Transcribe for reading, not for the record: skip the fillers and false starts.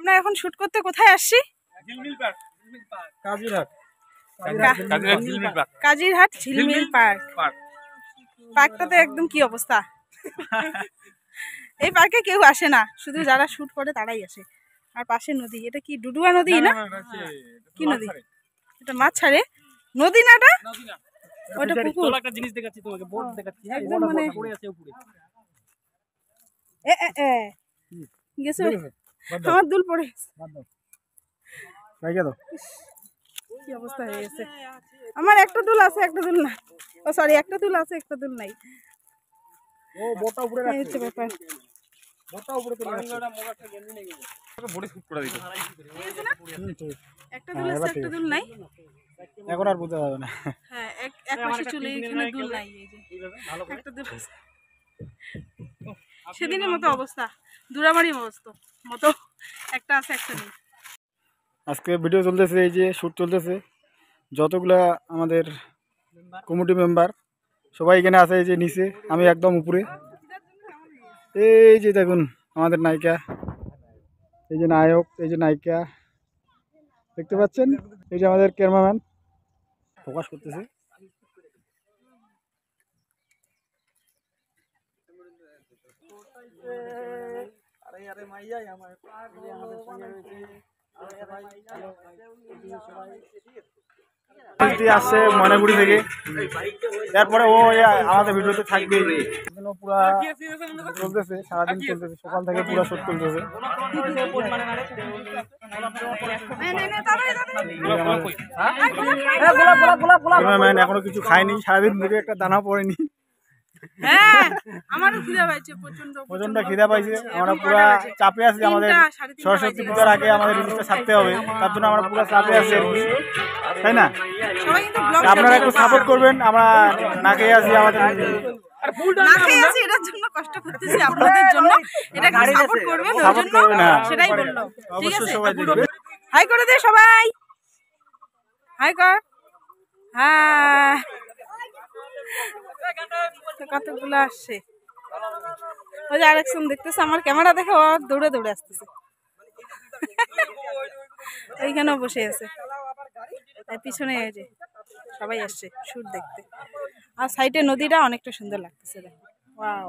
আপনার এখন শুট করতে কোথায় আসছি? কাজিরহাট ঝিলমিল পার্ক। পার্কটাতে একদম কি অবস্থা, এই পার্কে কেউ আসে না, শুধু যারা শুট করে তারাই আসে। আর পাশে নদী, এটা কি ডুডুয়া নদী না? কি নদী এটা? মাছ ছাড়ে নদী না এটা? ওটা পুকুর। একটা জিনিস দেখাচ্ছি তোমাকে, বোট দেখাচ্ছি। একদম মানে পড়ে আছে উপরে। গেছে আমার দুল পড়ে কি অবস্থা হয়ে গেছে। আমার একটা দুল আছে, একটা দুল না। ও সরি, একটা দুল আছে, একটা দুল নাই। ও বোটটা উপরে রাখছে, ব্যাপার। বোটটা উপরে তুলে রাখছে। মোবাইলটা গেঞ্জি নিয়ে গেছে, বোটে শুট করে দিত। একটা দুল আছে, একটা দুল নাই। এখন আর বোঝা যাবে না। হ্যাঁ, এক পাশে চলে এখানে দুল নাই। এই যে একটা দুল আছে। সেদিনের মতো অবস্থা, দুরাবাড়ি মতো একটা আছে, একটা নেই। আজকে ভিডিও চলতেছে, এই যে শুট চলতেছে। যতগুলা আমাদের কমিটি মেম্বার সবাই এখানে আছে। এই যে নিচে, আমি একদম উপরে। এই যে দেখুন আমাদের নায়িকা, এই যে নায়ক, এই যে নায়িকা দেখতে পাচ্ছেন। এই যে আমাদের ক্যামেরাম্যান ফোকাস করতেছে। আসছে ময়নাগুড়ি থেকে, তারপরে ও আমাদের ভিডিওতে থাকবে। পুরা চলতেছে, সারাদিন চলতেছে, সকাল থেকে পুরা শুট চলতেছে। ক্যামেরাম্যান এখনো কিছু খায়নি, সারাদিন থেকে একটা দানা পড়েনি। প্রচন্ড খিদা পাইছে। আমরা পুরা চাপে আছি, আমাদের সরস্বতী পূজার আগে আমাদের রিলিজটা ছাড়তে হবে, তার জন্য আমরা পুরো চাপে আছি, তাই না? আপনারা একটু সাপোর্ট করবেন, আমরা না খেয়ে আছি, আমাদের হাই করে দে সবাই, হাই কর। হ্যাঁ, কতগুলো আসছে। ওই যে আরেকজন দেখতেছে, আমার ক্যামেরা দেখে ও দৌড়ে দৌড়ে আসতেছে। এইখানেও বসে আছে, পিছনে এই যে সবাই আসছে শুট দেখতে। আর সাইডে নদীটা অনেকটা সুন্দর লাগতেছে। ওয়াও।